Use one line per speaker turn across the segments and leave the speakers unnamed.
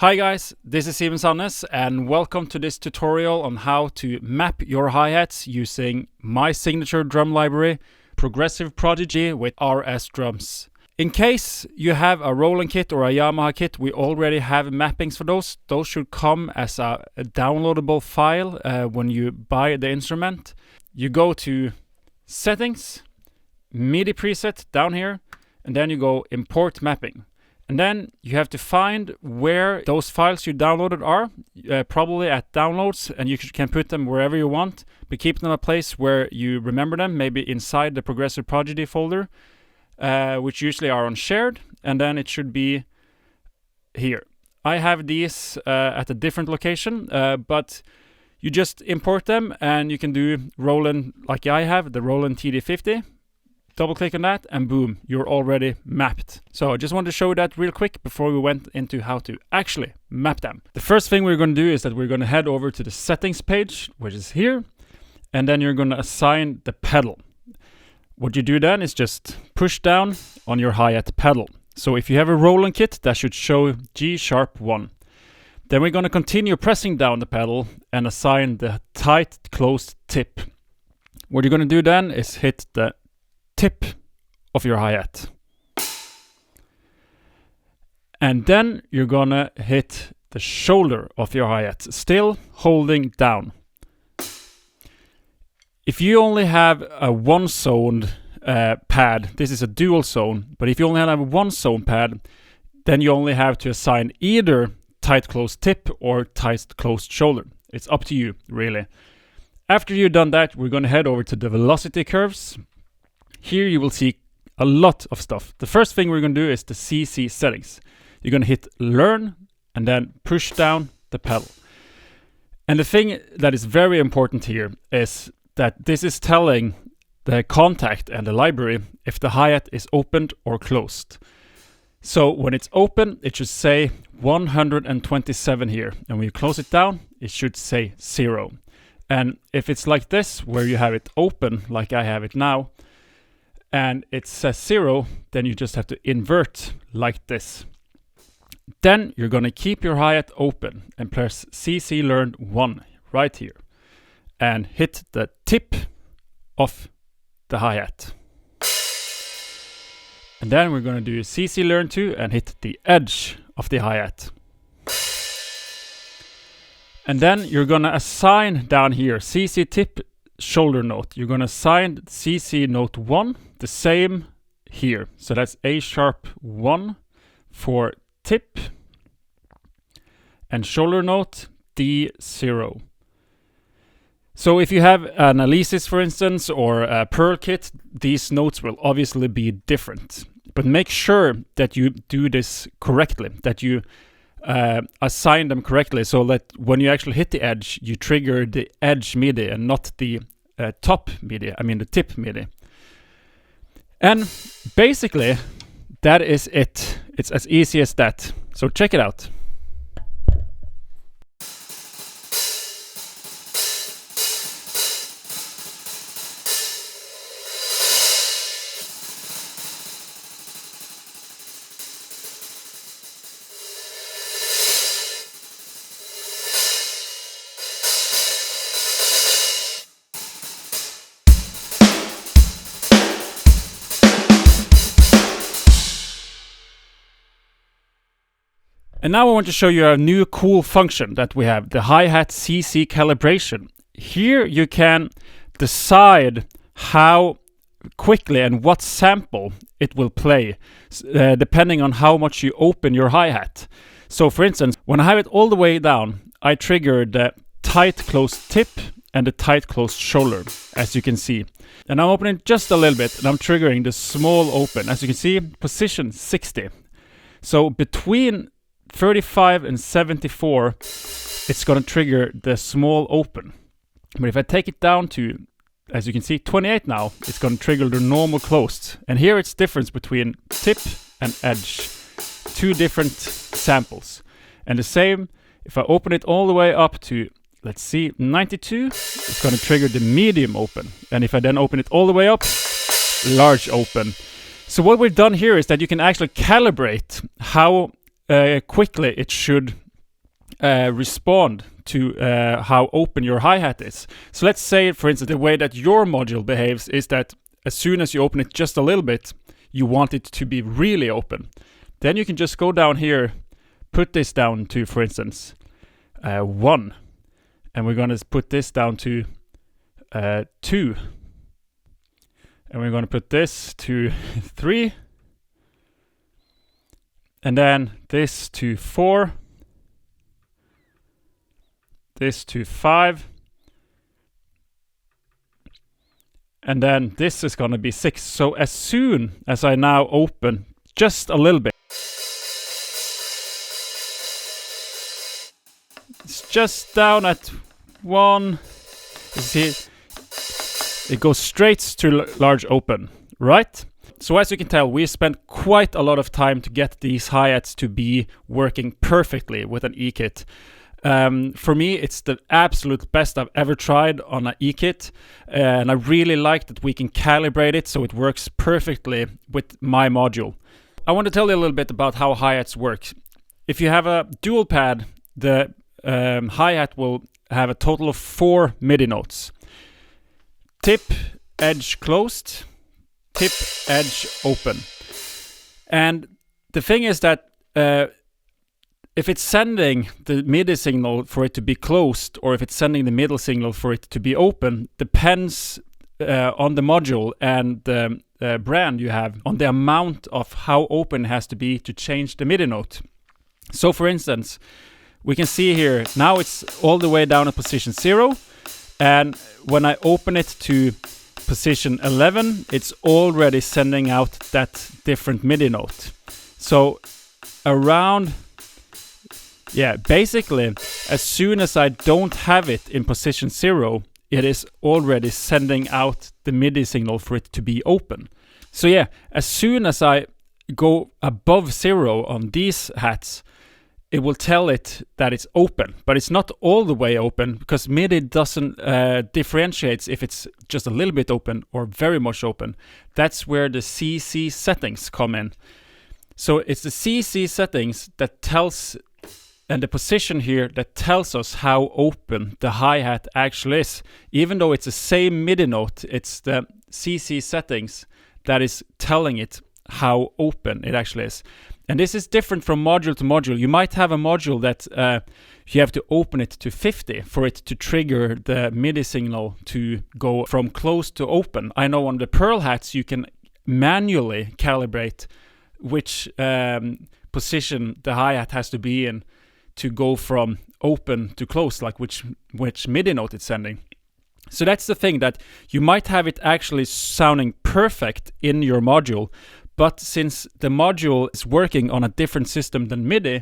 Hi guys, this is Simen Sandnes and welcome to this tutorial on how to map your hi-hats using my signature drum library, Progressive Prodigy with RS drums. In case you have a Roland kit or a Yamaha kit, we already have mappings for those. Those should come as a downloadable file when you buy the instrument. You go to Settings, MIDI preset down here, and then you go Import Mapping. And then you have to find where those files you downloaded are, probably at downloads, and you can put them wherever you want, but keep them a place where you remember them, maybe inside the Progressive Prodigy folder, which usually are on shared, and then it should be here. I have these at a different location, but you just import them and you can do Roland like I have, the Roland TD50. Double click on that and boom, you're already mapped. So I just wanted to show you that real quick before we went into how to actually map them. The first thing we're going to do is that we're going to head over to the settings page, which is here, and then you're going to assign the pedal. What you do then is just push down on your hi-hat pedal. So if you have a Roland kit, that should show G#1. Then we're going to continue pressing down the pedal and assign the tight closed tip. What you're going to do then is hit the tip of your hi-hat. And then you're gonna hit the shoulder of your hi-hat, still holding down. If you only have a one-zoned pad, this is a dual zone, but if you only have a one-zone pad, then you only have to assign either tight closed tip or tight closed shoulder. It's up to you, really. After you've done that, we're gonna head over to the velocity curves. Here you will see a lot of stuff. The first thing we're going to do is the CC settings. You're going to hit learn and then push down the pedal. And the thing that is very important here is that this is telling the contact and the library if the hi-hat is opened or closed. So when it's open, it should say 127 here. And when you close it down, it should say 0. And if it's like this, where you have it open, like I have it now, and it says 0, then you just have to invert like this. Then you're going to keep your hi-hat open and press CC Learn 1 right here and hit the tip of the hi-hat. And then we're going to do CC Learn 2 and hit the edge of the hi-hat. And then you're going to assign down here CC tip shoulder note. You're going to assign CC note 1 the same here. So that's A#1 for tip and shoulder note D0. So if you have an Alesis, for instance, or a Pearl kit, these notes will obviously be different. But make sure that you do this correctly, that you assign them correctly, so that when you actually hit the edge, you trigger the edge MIDI and not the top MIDI, I mean the tip MIDI. And basically, that is it. It's as easy as that. So check it out. And now I want to show you a new cool function that we have, the hi-hat CC Calibration. Here you can decide how quickly and what sample it will play, depending on how much you open your hi-hat. So for instance, when I have it all the way down, I trigger the tight closed tip and the tight closed shoulder, as you can see. And I'm opening just a little bit and I'm triggering the small open. As you can see, position 60. So between 35 and 74, it's going to trigger the small open. But if I take it down to, as you can see, 28 now, it's going to trigger the normal closed. And here it's difference between tip and edge. Two different samples. And the same, if I open it all the way up to, let's see, 92, it's going to trigger the medium open. And if I then open it all the way up, large open. So what we've done here is that you can actually calibrate how quickly it should respond to how open your hi-hat is. So let's say, for instance, the way that your module behaves is that as soon as you open it just a little bit, you want it to be really open. Then you can just go down here, put this down to, for instance, 1. And we're going to put this down to 2. And we're going to put this to 3. And then this to 4. This to 5. And then this is going to be 6. So as soon as I now open just a little bit, it's just down at 1. You see, it goes straight to large open, right? So as you can tell, we spent quite a lot of time to get these hi-hats to be working perfectly with an E-kit. For me, it's the absolute best I've ever tried on an E-kit, and I really like that we can calibrate it so it works perfectly with my module. I want to tell you a little bit about how hi-hats work. If you have a dual pad, the hi-hat will have a total of 4 MIDI notes. Tip, edge closed, tip, edge open. And the thing is that if it's sending the MIDI signal for it to be closed, or if it's sending the middle signal for it to be open, depends on the module and the brand you have, on the amount of how open it has to be to change the MIDI note. So for instance, we can see here, now it's all the way down at position 0. And when I open it to position 11, it's already sending out that different MIDI note. So around, basically, as soon as I don't have it in position 0, it is already sending out the MIDI signal for it to be open. So as soon as I go above 0 on these hats, it will tell it that it's open, but it's not all the way open, because MIDI doesn't differentiate if it's just a little bit open or very much open. That's where the CC settings come in. So it's the CC settings that tells, and the position here that tells us how open the hi-hat actually is. Even though it's the same MIDI note, it's the CC settings that is telling it how open it actually is. And this is different from module to module. You might have a module that you have to open it to 50 for it to trigger the MIDI signal to go from closed to open. I know on the Pearl hats you can manually calibrate which position the hi-hat has to be in to go from open to closed, like which MIDI note it's sending. So that's the thing, that you might have it actually sounding perfect in your module, but since the module is working on a different system than MIDI,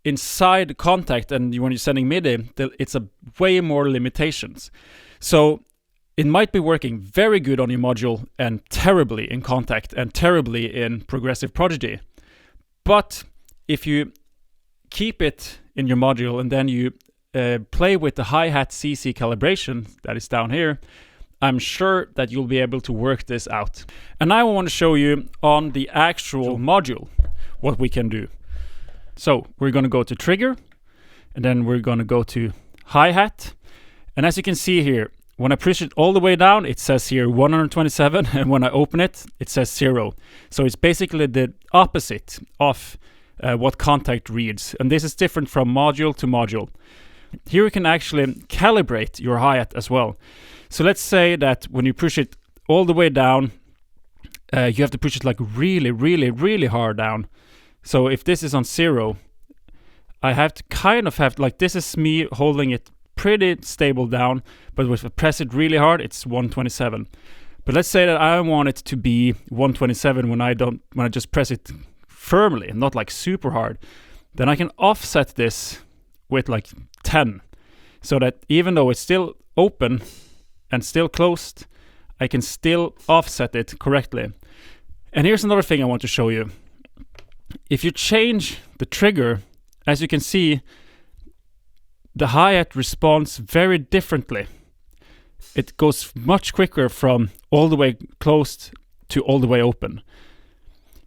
inside Contact and when you're sending MIDI, it's a way more limitations. So it might be working very good on your module and terribly in Contact and terribly in Progressive Prodigy. But if you keep it in your module and then you play with the hi-hat CC calibration that is down here, I'm sure that you'll be able to work this out. And now I want to show you on the actual module what we can do. So we're going to go to trigger, and then we're going to go to hi-hat. And as you can see here, when I push it all the way down, it says here 127, and when I open it, it says 0. So it's basically the opposite of what Contact reads. And this is different from module to module. Here you can actually calibrate your hi-hat as well. So let's say that when you push it all the way down, you have to push it like really, really, really hard down. So if this is on 0, I have to kind of have, like, this is me holding it pretty stable down, but if I press it really hard, it's 127. But let's say that I want it to be 127 when I just press it firmly and not like super hard. Then I can offset this with like 10, so that even though it's still open and still closed, I can still offset it correctly. And here's another thing I want to show you. If you change the trigger, as you can see, the hi-hat responds very differently. It goes much quicker from all the way closed to all the way open.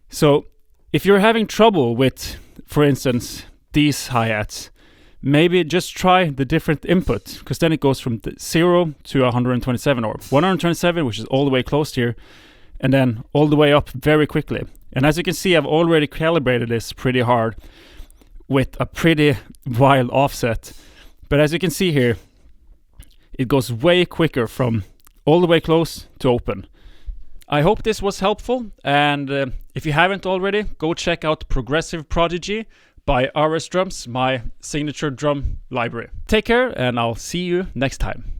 So if you're having trouble with, for instance, these hi-hats, maybe just try the different input, because then it goes from 0 to 127, or 127, which is all the way closed here, and then all the way up very quickly. And as you can see, I've already calibrated this pretty hard with a pretty wild offset. But as you can see here, it goes way quicker from all the way close to open. I hope this was helpful, and if you haven't already, go check out Progressive Prodigy by RS Drums, my signature drum library. Take care, and I'll see you next time.